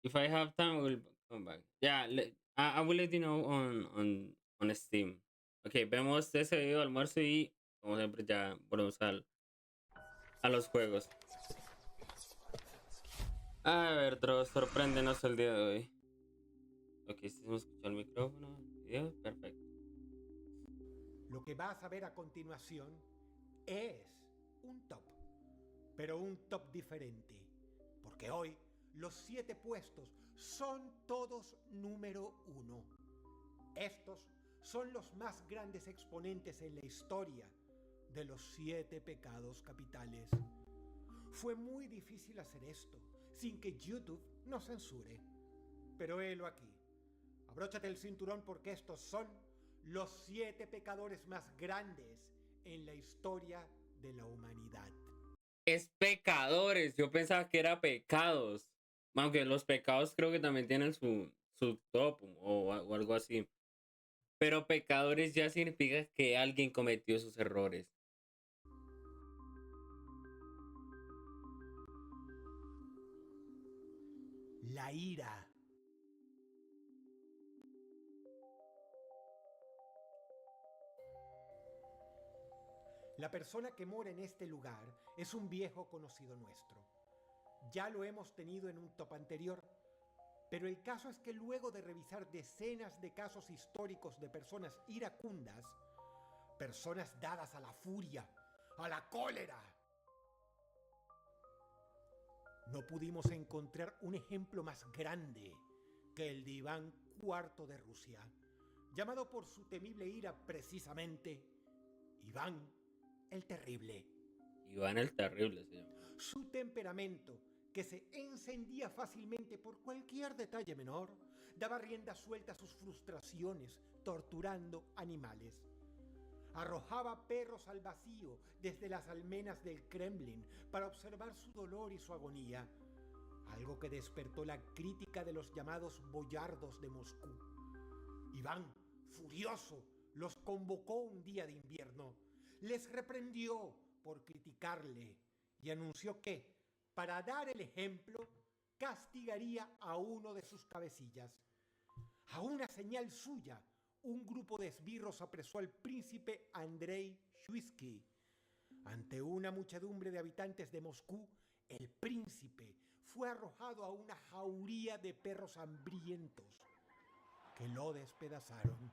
If I have time, I will come back. Yeah, I will let you know on Steam. Ok, vemos ese video de almuerzo y como siempre ya volvemos a los juegos. A ver, Dross, sorpréndenos el día de hoy. Ok, si se me escucha el micrófono, video, perfecto. Lo que vas a ver a continuación es un top, pero un top diferente, porque hoy los 7 puestos son todos número 1. Estos son los más grandes exponentes en la historia de los 7 pecados capitales. Fue muy difícil hacer esto sin que YouTube nos censure, pero helo aquí. Abróchate el cinturón porque estos son los 7 pecadores más grandes en la historia de la humanidad. Es pecadores, yo pensaba que era pecados. Aunque los pecados creo que también tienen su top o algo así. Pero pecadores ya significa que alguien cometió esos errores. La ira. La persona que mora en este lugar es un viejo conocido nuestro. Ya lo hemos tenido en un top anterior, pero el caso es que luego de revisar decenas de casos históricos de personas iracundas, personas dadas a la furia, a la cólera, no pudimos encontrar un ejemplo más grande que el de Iván IV de Rusia, llamado por su temible ira precisamente Iván el Terrible. Iván el Terrible se llama. Su temperamento, que se encendía fácilmente por cualquier detalle menor, daba rienda suelta a sus frustraciones, torturando animales. Arrojaba perros al vacío desde las almenas del Kremlin para observar su dolor y su agonía, algo que despertó la crítica de los llamados boyardos de Moscú. Iván, furioso, los convocó un día de invierno, les reprendió por criticarle y anunció que, para dar el ejemplo, castigaría a uno de sus cabecillas. A una señal suya, un grupo de esbirros apresó al príncipe Andrei Shuisky. Ante una muchedumbre de habitantes de Moscú, el príncipe fue arrojado a una jauría de perros hambrientos que lo despedazaron.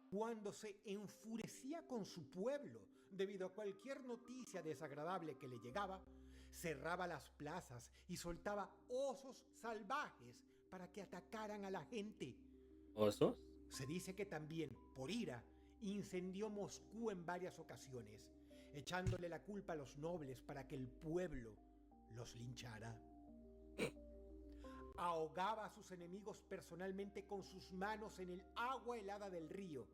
Cuando se enfurecía con su pueblo debido a cualquier noticia desagradable que le llegaba, cerraba las plazas y soltaba osos salvajes para que atacaran a la gente. ¿Osos? Se dice que también, por ira, incendió Moscú en varias ocasiones, echándole la culpa a los nobles para que el pueblo los linchara. Ahogaba a sus enemigos personalmente con sus manos en el agua helada del río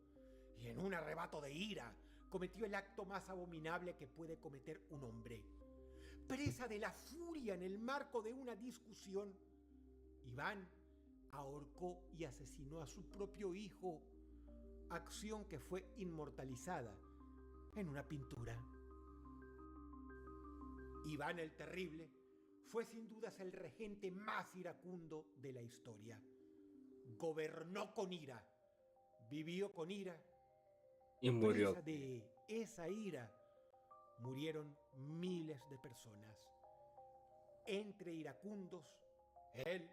y en un arrebato de ira cometió el acto más abominable que puede cometer un hombre. Presa de la furia en el marco de una discusión, Iván ahorcó y asesinó a su propio hijo, acción que fue inmortalizada en una pintura. Iván el Terrible fue sin dudas el regente más iracundo de la historia. Gobernó con ira, vivió con ira Y y murió. presa de esa ira murieron miles de personas. Entre iracundos, él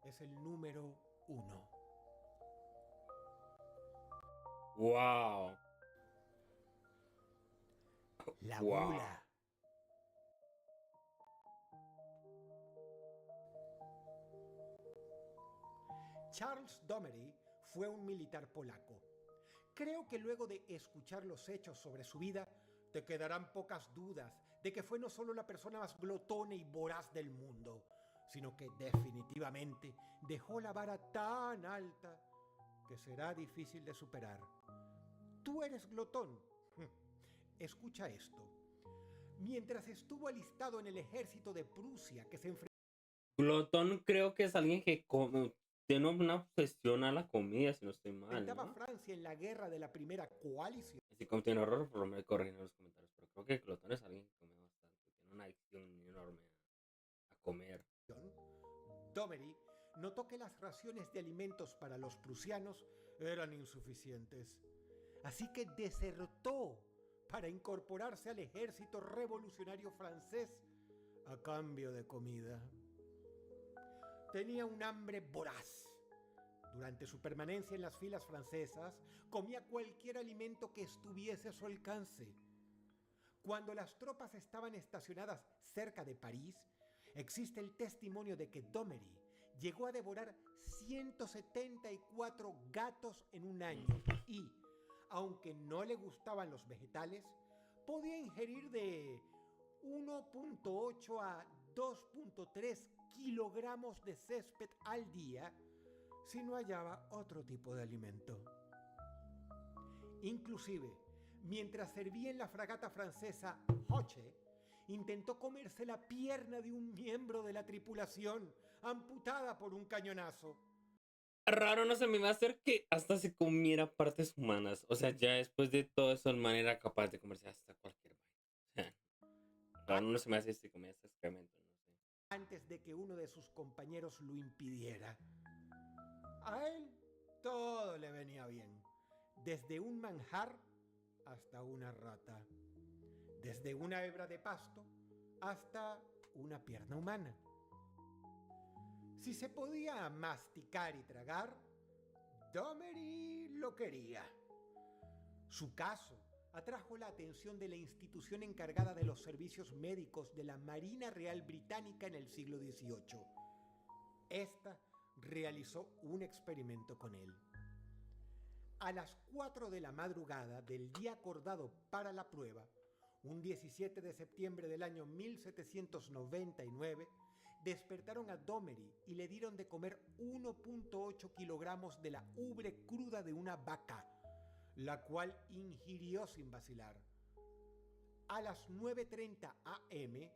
es el número 1. Wow. La Wow. gula. Charles Domery fue un militar polaco. Creo que luego de escuchar los hechos sobre su vida, te quedarán pocas dudas de que fue no solo la persona más glotona y voraz del mundo, sino que definitivamente dejó la vara tan alta que será difícil de superar. Tú eres glotón. Escucha esto. Mientras estuvo alistado en el ejército de Prusia, que se Glotón creo que es alguien que tiene una obsesión a la comida, si no estoy mal, enfrentaba a ¿no? Francia en la guerra de la Primera Coalición, Así como tiene horror, pero me corrigen en los comentarios. Pero creo que Glotón es alguien que come bastante. Domery notó que las raciones de alimentos para los prusianos eran insuficientes. Así que desertó para incorporarse al ejército revolucionario francés a cambio de comida. Tenía un hambre voraz. Durante su permanencia en las filas francesas, comía cualquier alimento que estuviese a su alcance. Cuando las tropas estaban estacionadas cerca de París, existe el testimonio de que Domery llegó a devorar 174 gatos en un año y, aunque no le gustaban los vegetales, podía ingerir de 1.8 a 2.3 kilogramos de césped al día si no hallaba otro tipo de alimento. Inclusive, mientras servía en la fragata francesa Hoche, intentó comerse la pierna de un miembro de la tripulación, amputada por un cañonazo. Raro no se me va a hacer que hasta se comiera partes humanas. O sea, ya después de todo eso, el man era capaz de comerse hasta cualquier vaina. O sea, raro no se me hace si comía hasta excremento, no sé. Antes de que uno de sus compañeros lo impidiera. A él todo le venía bien, desde un manjar hasta una rata, desde una hebra de pasto hasta una pierna humana. Si se podía masticar y tragar, Domery lo quería. Su caso atrajo la atención de la institución encargada de los servicios médicos de la Marina Real Británica en el siglo XVIII. Esta realizó un experimento con él. A las 4 de la madrugada del día acordado para la prueba, un 17 de septiembre del año 1799, despertaron a Domery y le dieron de comer 1.8 kilogramos de la ubre cruda de una vaca, la cual ingirió sin vacilar. A las 9:30 am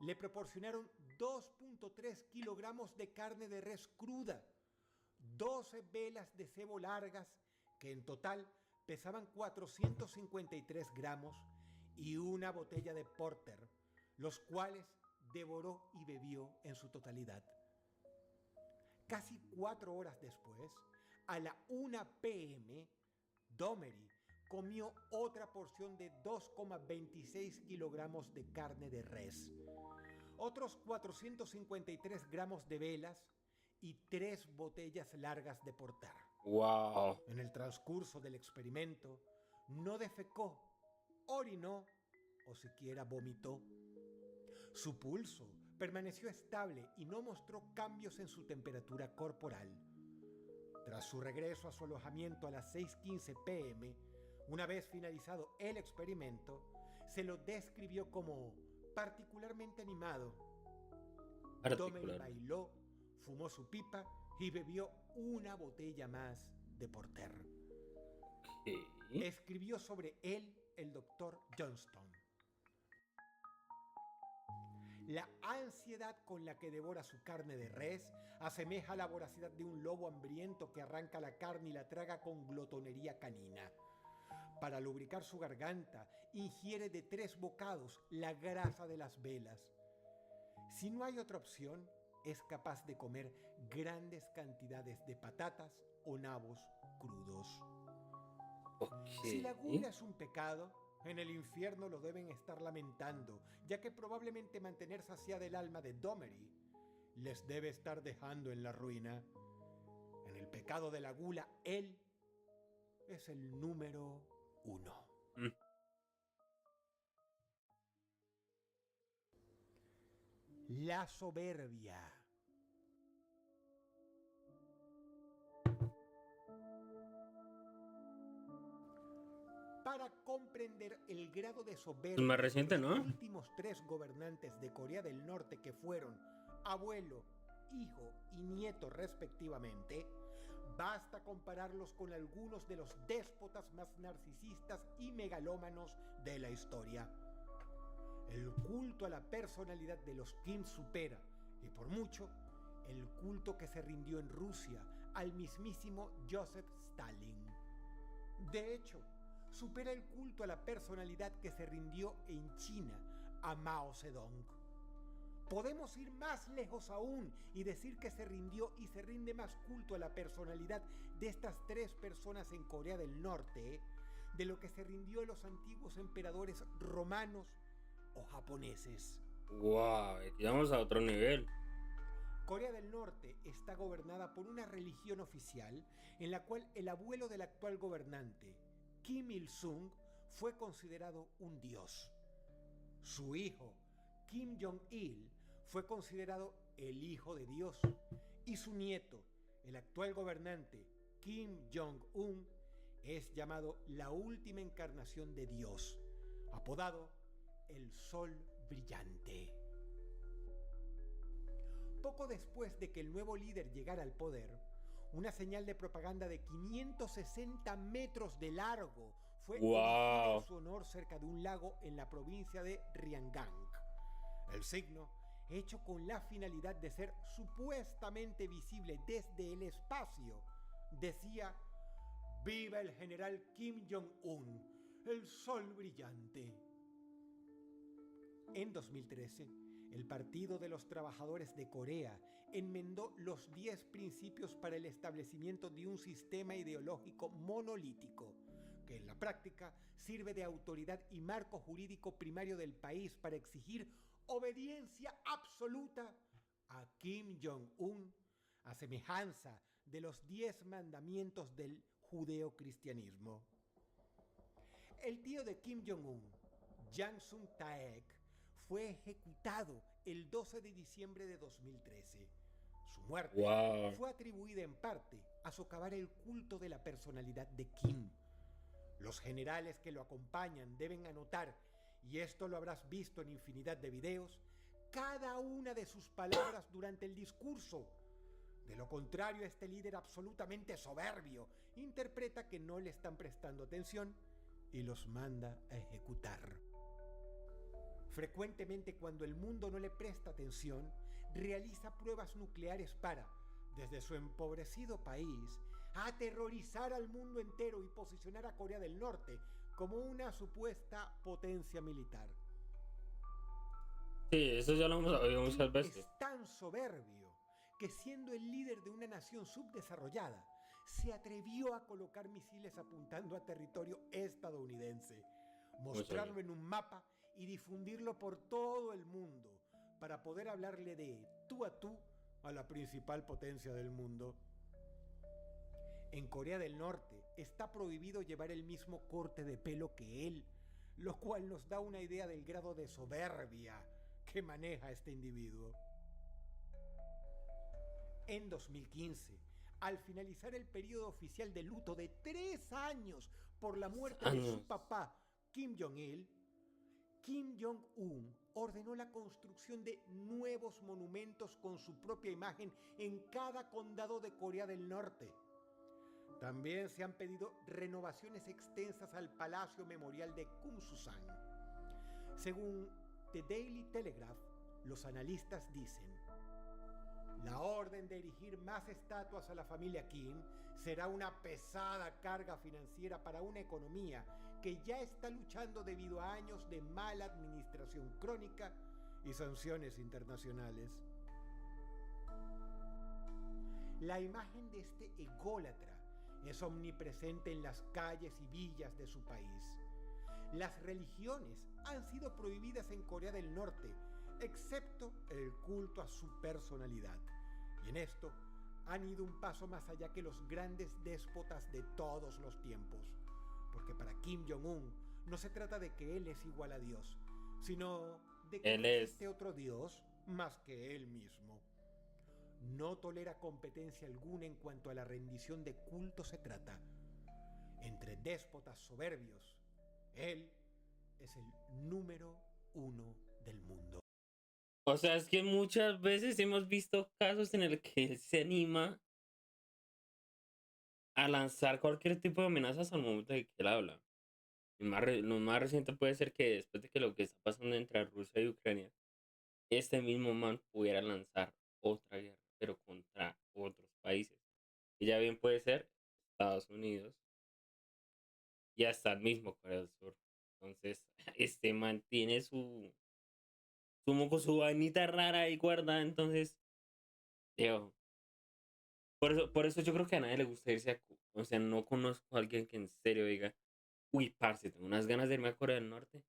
le proporcionaron 2.3 kilogramos de carne de res cruda, 12 velas de cebo largas, que en total pesaban 453 gramos, y una botella de porter, los cuales devoró y bebió en su totalidad. Casi 4 horas después, a la 1 p.m., Domery comió otra porción de 2,26 kilogramos de carne de res, otros 453 gramos de velas y 3 botellas largas de porter. ¡Wow! En el transcurso del experimento, no defecó, orinó o siquiera vomitó. Su pulso permaneció estable y no mostró cambios en su temperatura corporal. Tras su regreso a su alojamiento a las 6:15 p.m., una vez finalizado el experimento, se lo describió como particularmente animado. Domery bailó, fumó su pipa y bebió una botella más de porter. Escribió sobre él el doctor Johnston. La ansiedad con la que devora su carne de res asemeja la voracidad de un lobo hambriento que arranca la carne y la traga con glotonería canina. Para lubricar su garganta, ingiere de 3 bocados la grasa de las velas. Si no hay otra opción, es capaz de comer grandes cantidades de patatas o nabos crudos. Si la gula es un pecado, en el infierno lo deben estar lamentando, ya que probablemente mantener saciada el alma de Domery les debe estar dejando en la ruina. En el pecado de la gula, él es el número 1. La soberbia. Para comprender el grado de soberbia más reciente, de los ¿no? últimos 3 gobernantes de Corea del Norte, que fueron abuelo, hijo y nieto respectivamente, basta compararlos con algunos de los déspotas más narcisistas y megalómanos de la historia. El culto a la personalidad de los Kim supera, y por mucho, el culto que se rindió en Rusia al mismísimo Joseph Stalin. De hecho, supera el culto a la personalidad que se rindió en China a Mao Zedong. Podemos ir más lejos aún y decir que se rindió y se rinde más culto a la personalidad de estas tres personas en Corea del Norte, de lo que se rindió a los antiguos emperadores romanos o japoneses. Wow, aquí vamos a otro nivel. Corea del Norte está gobernada por una religión oficial en la cual el abuelo del actual gobernante, Kim Il-sung, fue considerado un dios. Su hijo, Kim Jong-il, fue considerado el hijo de Dios. Y su nieto, el actual gobernante, Kim Jong-un, es llamado la última encarnación de Dios, apodado el Sol Brillante. Poco después de que el nuevo líder llegara al poder, una señal de propaganda de 560 metros de largo fue erigida en Wow. su honor cerca de un lago en la provincia de Ryanggang. El signo, hecho con la finalidad de ser supuestamente visible desde el espacio, decía: ¡Viva el general Kim Jong-un, el sol brillante! En 2013, el Partido de los Trabajadores de Corea enmendó los 10 principios para el establecimiento de un sistema ideológico monolítico, que en la práctica sirve de autoridad y marco jurídico primario del país para exigir obediencia absoluta a Kim Jong-un, a semejanza de los 10 mandamientos del judeocristianismo. El tío de Kim Jong-un, Jang Sung-taek, fue ejecutado el 12 de diciembre de 2013. Su muerte Wow. fue atribuida en parte a socavar el culto de la personalidad de Kim. Los generales que lo acompañan deben anotar, y esto lo habrás visto en infinidad de videos, cada una de sus palabras durante el discurso. De lo contrario, este líder absolutamente soberbio interpreta que no le están prestando atención y los manda a ejecutar. Frecuentemente, cuando el mundo no le presta atención, realiza pruebas nucleares para, desde su empobrecido país, aterrorizar al mundo entero y posicionar a Corea del Norte como una supuesta potencia militar. Sí, eso ya lo hemos oído Kim muchas es veces. tan soberbio que, siendo el líder de una nación subdesarrollada, se atrevió a colocar misiles apuntando a territorio estadounidense, Muchas mostrarlo veces. en un mapa y difundirlo por todo el mundo para poder hablarle de tú a la principal potencia del mundo. En Corea del Norte está prohibido llevar el mismo corte de pelo que él, lo cual nos da una idea del grado de soberbia que maneja este individuo. En 2015, al finalizar el periodo oficial de luto de 3 años por la muerte de Años. su papá, Kim Jong-il, Kim Jong-un ordenó la construcción de nuevos monumentos con su propia imagen en cada condado de Corea del Norte. También se han pedido renovaciones extensas al Palacio Memorial de Kumsusan. Según The Daily Telegraph, los analistas dicen: la orden de erigir más estatuas a la familia Kim será una pesada carga financiera para una economía que ya está luchando debido a años de mala administración crónica y sanciones internacionales. La imagen de este ególatra es omnipresente en las calles y villas de su país. Las religiones han sido prohibidas en Corea del Norte, excepto el culto a su personalidad. Y en esto han ido un paso más allá que los grandes déspotas de todos los tiempos. Porque para Kim Jong-un no se trata de que él es igual a Dios, sino de que no Él es. existe otro Dios más que él mismo. No tolera competencia alguna en cuanto a la rendición de culto se trata. Entre déspotas soberbios, él es el número 1 del mundo. O sea, es que muchas veces hemos visto casos en el que él se anima a lanzar cualquier tipo de amenazas al momento de que él habla. Lo más reciente puede ser que después de que lo que está pasando entre Rusia y Ucrania, este mismo man pudiera lanzar otra guerra, pero contra otros países. Y ya bien puede ser Estados Unidos y hasta el mismo Corea del Sur. Entonces, este man tiene como con su vainita rara y guarda, entonces, yo, por eso yo creo que a nadie le gusta irse a Cuba. O sea, no conozco a alguien que en serio diga, uy, parce, tengo unas ganas de irme a Corea del Norte.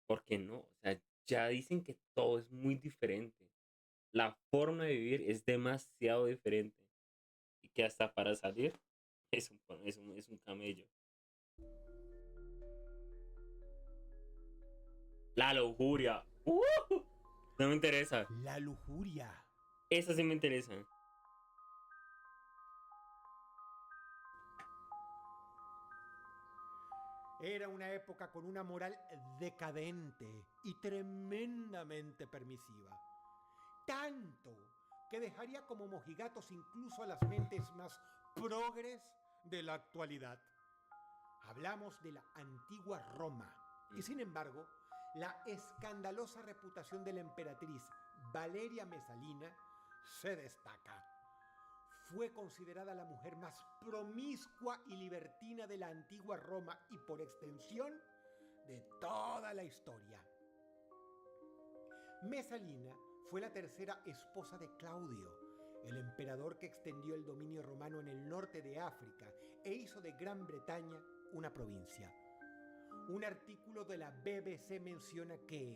¿Por qué no? O sea, ya dicen que todo es muy diferente. La forma de vivir es demasiado diferente. Y que hasta para salir es un camello. La lujuria. No me interesa. La lujuria. Esa sí me interesa. Era una época con una moral decadente y tremendamente permisiva. Tanto que dejaría como mojigatos incluso a las mentes más progres de la actualidad. Hablamos de la antigua Roma. Y sin embargo, la escandalosa reputación de la emperatriz Valeria Mesalina se destaca. Fue considerada la mujer más promiscua y libertina de la antigua Roma y por extensión de toda la historia. Mesalina fue la tercera esposa de Claudio, el emperador que extendió el dominio romano en el norte de África e hizo de Gran Bretaña una provincia. Un artículo de la BBC menciona que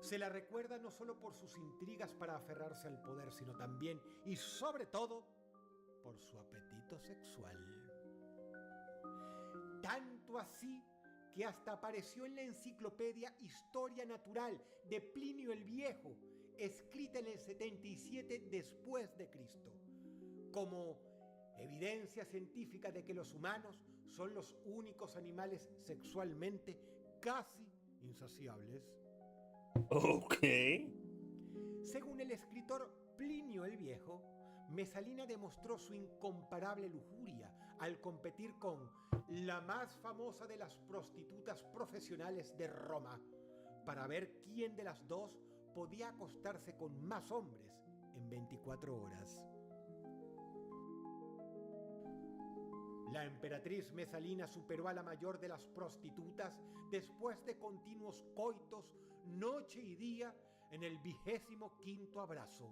se la recuerda no solo por sus intrigas para aferrarse al poder, sino también y sobre todo por su apetito sexual. Tanto así que hasta apareció en la enciclopedia Historia Natural de Plinio el Viejo, escrita en el 77 después de Cristo, como evidencia científica de que los humanos son los únicos animales sexualmente casi insaciables. Ok. Según el escritor Plinio el Viejo, Mesalina demostró su incomparable lujuria al competir con la más famosa de las prostitutas profesionales de Roma, para ver quién de las dos podía acostarse con más hombres en 24 horas. La emperatriz Mesalina superó a la mayor de las prostitutas después de continuos coitos, noche y día, en el 25º abrazo.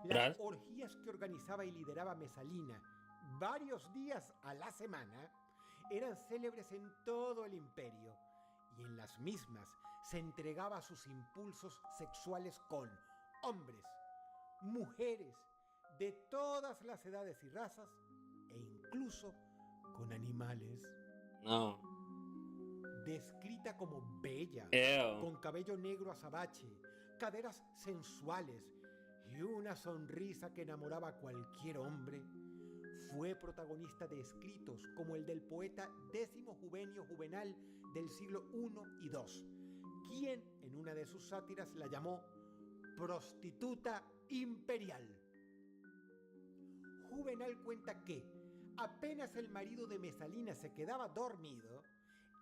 Las ¿Tras? orgías que organizaba y lideraba Mesalina varios días a la semana eran célebres en todo el imperio, y en las mismas se entregaba a sus impulsos sexuales con hombres, mujeres de todas las edades y razas, e incluso con animales. No. Descrita como bella, Ew. con cabello negro azabache, caderas sensuales y una sonrisa que enamoraba a cualquier hombre, fue protagonista de escritos como el del poeta Décimo Juvenio Juvenal del siglo I y II, quien en una de sus sátiras la llamó prostituta imperial. Juvenal cuenta que, apenas el marido de Mesalina se quedaba dormido,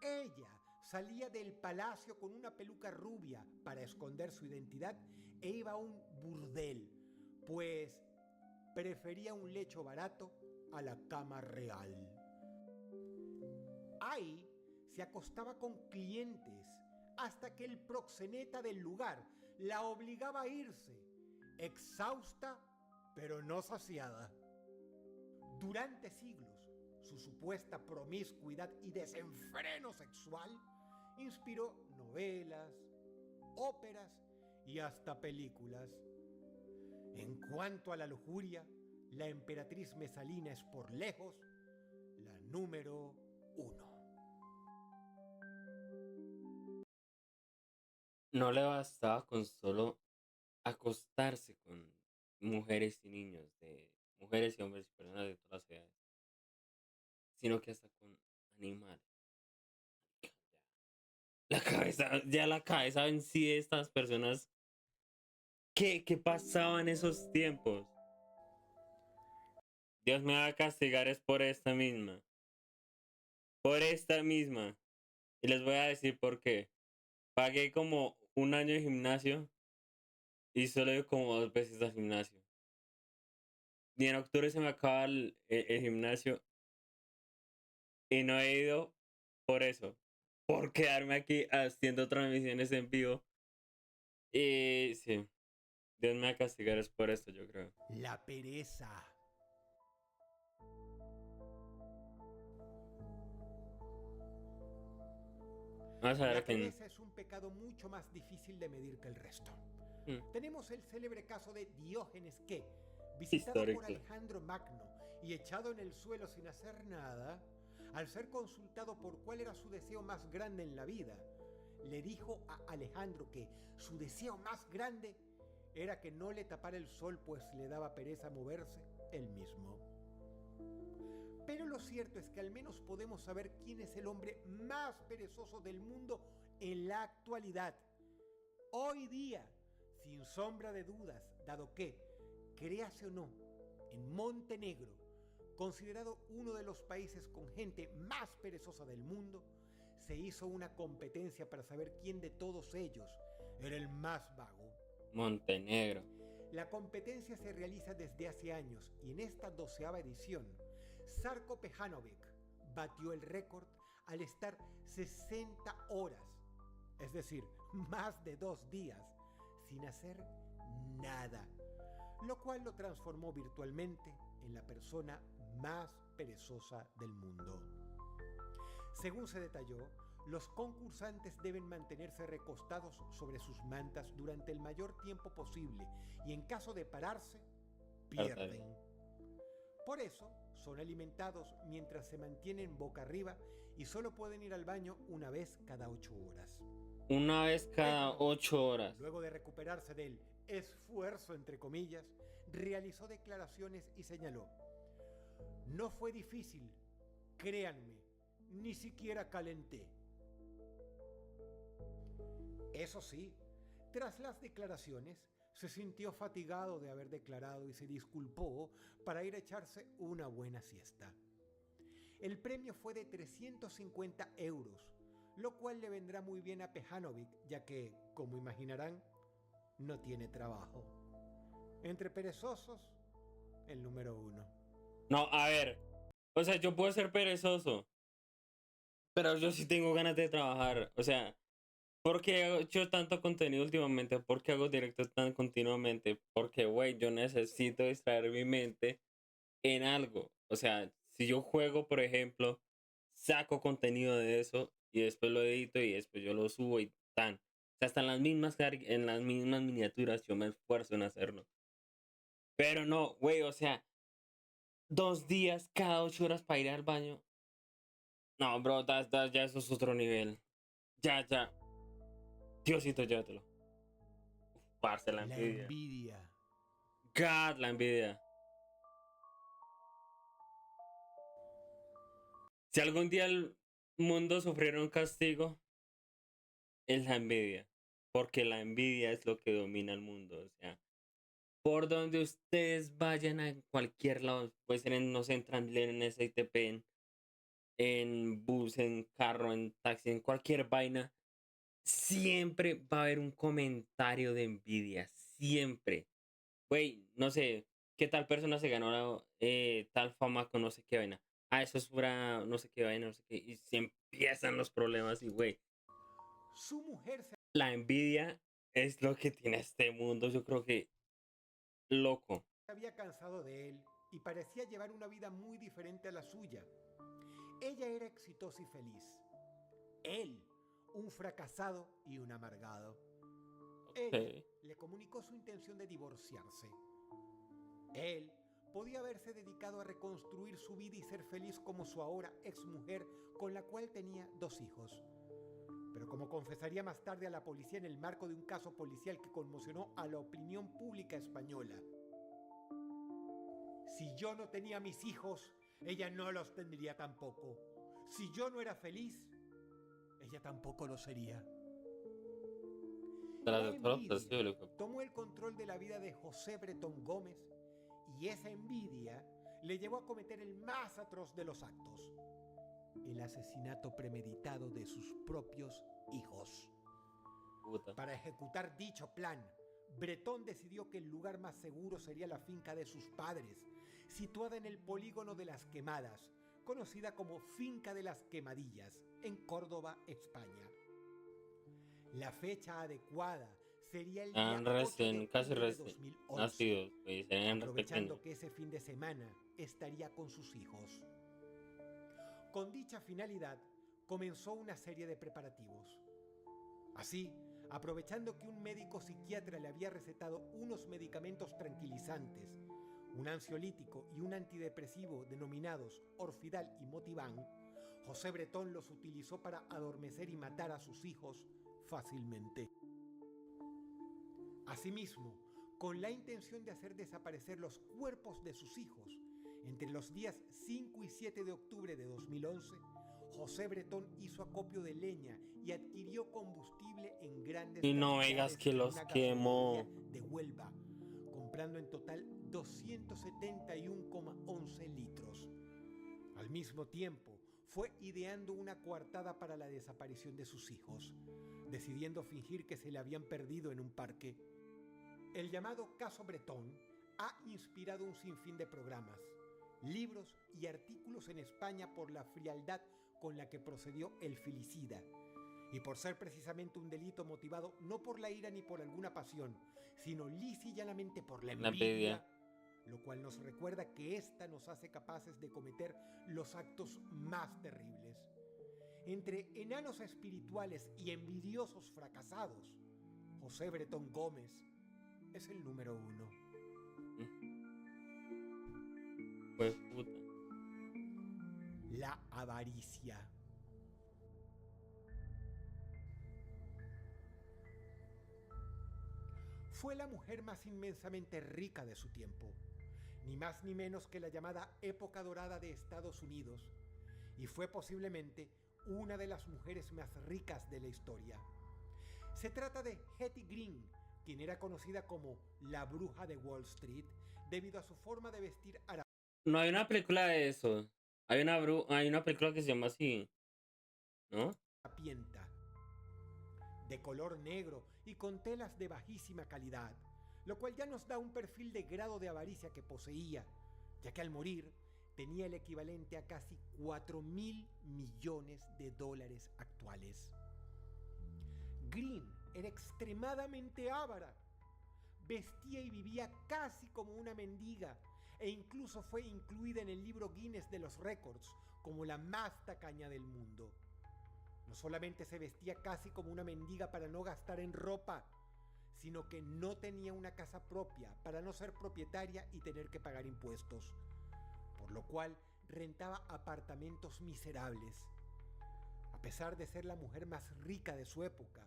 ella salía del palacio con una peluca rubia para esconder su identidad e iba a un burdel, pues prefería un lecho barato a la cama real. Ahí se acostaba con clientes hasta que el proxeneta del lugar la obligaba a irse, exhausta pero no saciada. Durante siglos, su supuesta promiscuidad y desenfreno sexual inspiró novelas, óperas y hasta películas. En cuanto a la lujuria, la emperatriz Mesalina es por lejos la número 1. No le bastaba con solo acostarse con mujeres y niños, de mujeres y hombres y personas de todas las edades, sino que hasta con animales. Ya la cabeza en sí de estas personas, ¿qué pasaba en esos tiempos? Dios me va a castigar es por esta misma, y les voy a decir por qué. Pagué como un año de gimnasio y solo he ido como 2 veces al gimnasio. Y en octubre se me acaba el gimnasio y no he ido por eso. por quedarme aquí haciendo transmisiones en vivo. Y sí, Dios me va a castigar es por esto, yo creo. La pereza. Vamos a ver La a quién. pereza es un pecado mucho más difícil de medir que el resto. Mm, Tenemos el célebre caso de Diógenes que, visitado por histórico. Alejandro Magno y echado en el suelo sin hacer nada, al ser consultado por cuál era su deseo más grande en la vida, le dijo a Alejandro que su deseo más grande era que no le tapara el sol, pues le daba pereza moverse él mismo. Pero lo cierto es que al menos podemos saber quién es el hombre más perezoso del mundo en la actualidad. Hoy día, sin sombra de dudas, dado que, créase o no, en Montenegro, considerado uno de los países con gente más perezosa del mundo, se hizo una competencia para saber quién de todos ellos era el más vago. Montenegro. La competencia se realiza desde hace años y en esta 12ª edición, Zarko Pejanovic batió el récord al estar 60 horas, es decir, más de 2 días, sin hacer nada, lo cual lo transformó virtualmente en la persona más perezosa del mundo. Según se detalló, los concursantes deben mantenerse recostados sobre sus mantas durante el mayor tiempo posible y en caso de pararse, pierden. Por eso, son alimentados mientras se mantienen boca arriba y solo pueden ir al baño una vez cada 8 horas. Una vez cada 8 horas. Luego de recuperarse del esfuerzo, entre comillas, realizó declaraciones y señaló: no fue difícil, créanme, ni siquiera calenté. Eso sí, tras las declaraciones, se sintió fatigado de haber declarado y se disculpó para ir a echarse una buena siesta. El premio fue de 350 euros, lo cual le vendrá muy bien a Pejanovic, ya que, como imaginarán, no tiene trabajo. Entre perezosos, el número 1. No, a ver. O sea, yo puedo ser perezoso, pero yo sí tengo ganas de trabajar. O sea, ¿por qué hago yo tanto contenido últimamente? ¿Por qué hago directos tan continuamente? Porque, güey, yo necesito distraer mi mente en algo. O sea, si yo juego, por ejemplo, saco contenido de eso y después lo edito y después yo lo subo y tan. O sea, hasta en las mismas miniaturas yo me esfuerzo en hacerlo. Pero no, güey, o sea, 2 días cada 8 horas para ir al baño. No, bro, ya eso es otro nivel. Ya. Diosito, llévatelo. Parce, la La envidia. envidia. God, la envidia. Si algún día el mundo sufriera un castigo, es la envidia. Porque la envidia es lo que domina el mundo. O sea, por donde ustedes vayan a cualquier lado, puede ser en, no sé, en Transmilenio, en SITP, en bus, en carro, en taxi, en cualquier vaina, siempre va a haber un comentario de envidia. Siempre. Güey, no sé, ¿qué tal persona se ganó tal fama con no sé qué vaina? Ah, eso es pura no sé qué vaina, no sé qué. Y se empiezan los problemas y, güey, Su mujer se la envidia es lo que tiene este mundo. Yo creo que loco. había cansado de él y parecía llevar una vida muy diferente a la suya. Ella era exitosa y feliz. Él, un fracasado y un amargado. Ella Ok. le comunicó su intención de divorciarse. Él podía haberse dedicado a reconstruir su vida y ser feliz como su ahora exmujer, con la cual tenía 2 hijos. Pero como confesaría más tarde a la policía en el marco de un caso policial que conmocionó a la opinión pública española: si yo no tenía mis hijos, ella no los tendría tampoco. Si yo no era feliz, ella tampoco lo sería. Tras La de todo lo envidia posible, hijo. tomó el control de la vida de José Bretón Gómez y esa envidia le llevó a cometer el más atroz de los actos: el asesinato premeditado de sus propios hijos. Puta. Para ejecutar dicho plan, Bretón decidió que el lugar más seguro sería la finca de sus padres, situada en el polígono de Las Quemadas, conocida como Finca de las Quemadillas, en Córdoba, España. La fecha adecuada sería el día 8 de Casi octubre de recién 2011, nacidos, pues, eran re aprovechando pequeños. que ese fin de semana estaría con sus hijos. Con dicha finalidad, comenzó una serie de preparativos. Así, aprovechando que un médico psiquiatra le había recetado unos medicamentos tranquilizantes, un ansiolítico y un antidepresivo denominados Orfidal y Motivan, José Bretón los utilizó para adormecer y matar a sus hijos fácilmente. Asimismo, con la intención de hacer desaparecer los cuerpos de sus hijos, entre los días 5 y 7 de octubre de 2011, José Bretón hizo acopio de leña y adquirió combustible en grandes Y no vegas cantidades que en los una quemó. gasolinería de Huelva, comprando en total 271,11 litros. Al mismo tiempo, fue ideando una coartada para la desaparición de sus hijos, decidiendo fingir que se le habían perdido en un parque. El llamado Caso Bretón ha inspirado un sinfín de programas, libros y artículos en España por la frialdad con la que procedió el filicida y por ser precisamente un delito motivado no por la ira ni por alguna pasión, sino lisa y llanamente por la La envidia. envidia, lo cual nos recuerda que ésta nos hace capaces de cometer los actos más terribles. Entre enanos espirituales y envidiosos fracasados, José Bretón Gómez es el número 1. Pues puta. La avaricia. Fue la mujer más inmensamente rica de su tiempo, ni más ni menos que la llamada época dorada de Estados Unidos, y fue posiblemente una de las mujeres más ricas de la historia. Se trata de Hetty Green, quien era conocida como la bruja de Wall Street debido a su forma de vestir No hay una película de eso. Hay una película que se llama así, ¿no? harapienta, de color negro y con telas de bajísima calidad, lo cual ya nos da un perfil de grado de avaricia que poseía, ya que al morir tenía el equivalente a casi 4.000 millones de dólares actuales. Green era extremadamente avara, vestía y vivía casi como una mendiga e incluso fue incluida en el libro Guinness de los récords como la más tacaña del mundo. No solamente se vestía casi como una mendiga para no gastar en ropa, sino que no tenía una casa propia para no ser propietaria y tener que pagar impuestos, por lo cual rentaba apartamentos miserables. A pesar de ser la mujer más rica de su época,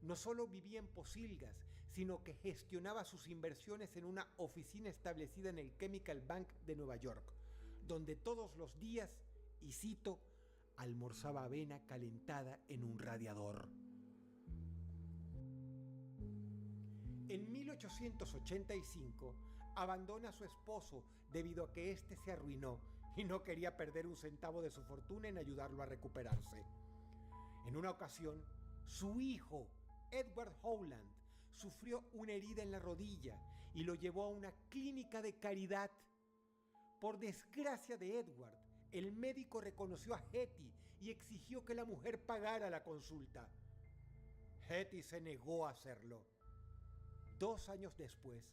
no solo vivía en posilgas, sino que gestionaba sus inversiones en una oficina establecida en el Chemical Bank de Nueva York, donde todos los días, y cito, almorzaba avena calentada en un radiador. En 1885 abandona a su esposo debido a que éste se arruinó y no quería perder un centavo de su fortuna en ayudarlo a recuperarse. En una ocasión, su hijo, Edward Howland, sufrió una herida en la rodilla y lo llevó a una clínica de caridad. Por desgracia de Edward, el médico reconoció a Hetty y exigió que la mujer pagara la consulta. Hetty se negó a hacerlo. 2 años después,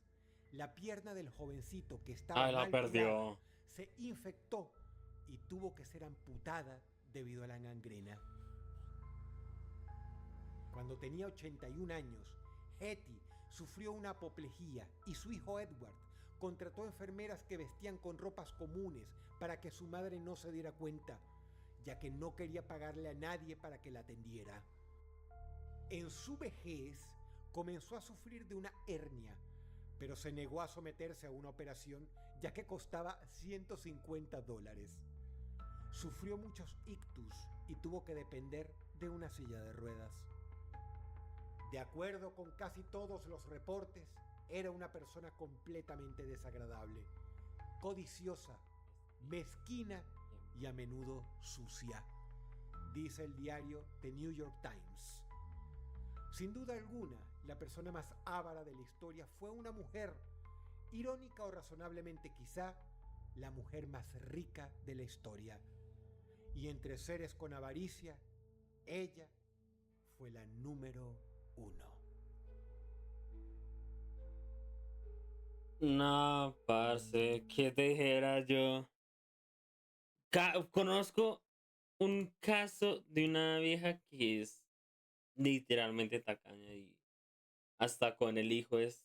la pierna del jovencito que estaba Ah, la mal curada perdió. se infectó y tuvo que ser amputada debido a la gangrena. Cuando tenía 81 años, Hetty sufrió una apoplejía y su hijo Edward contrató enfermeras que vestían con ropas comunes para que su madre no se diera cuenta, ya que no quería pagarle a nadie para que la atendiera. En su vejez comenzó a sufrir de una hernia, pero se negó a someterse a una operación ya que costaba $150. Sufrió muchos ictus y tuvo que depender de una silla de ruedas. De acuerdo con casi todos los reportes, era una persona completamente desagradable, codiciosa, mezquina y a menudo sucia, dice el diario The New York Times. Sin duda alguna, la persona más avara de la historia fue una mujer, irónica o razonablemente quizá, la mujer más rica de la historia. Y entre seres con avaricia, ella fue la número uno. No, parce, ¿qué te dijera yo? Conozco un caso de una vieja que es literalmente tacaña y hasta con el hijo es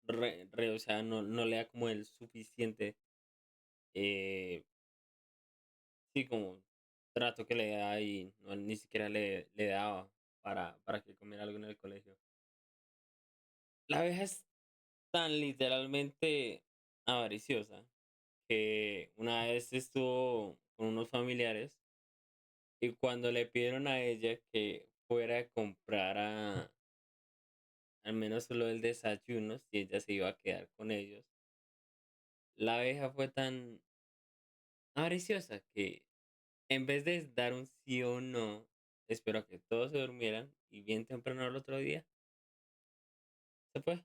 o sea, no le da como el suficiente, eh, sí, como trato que le da y ni siquiera le daba para que comiera algo en el colegio. La vieja es tan literalmente avariciosa que una vez estuvo con unos familiares y cuando le pidieron a ella que fuera a comprar al menos solo el desayuno, si ella se iba a quedar con ellos, la abeja fue tan avariciosa que en vez de dar un sí o un no, esperó a que todos se durmieran y bien temprano al otro día se fue.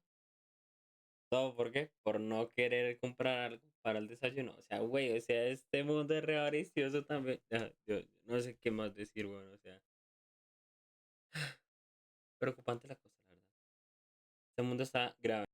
¿Todo por qué? Por no querer comprar algo para el desayuno. O sea, güey, o sea, este mundo es re avaricioso también. Yo no sé qué más decir, bueno, o sea, preocupante la cosa, la verdad. Este mundo está grave.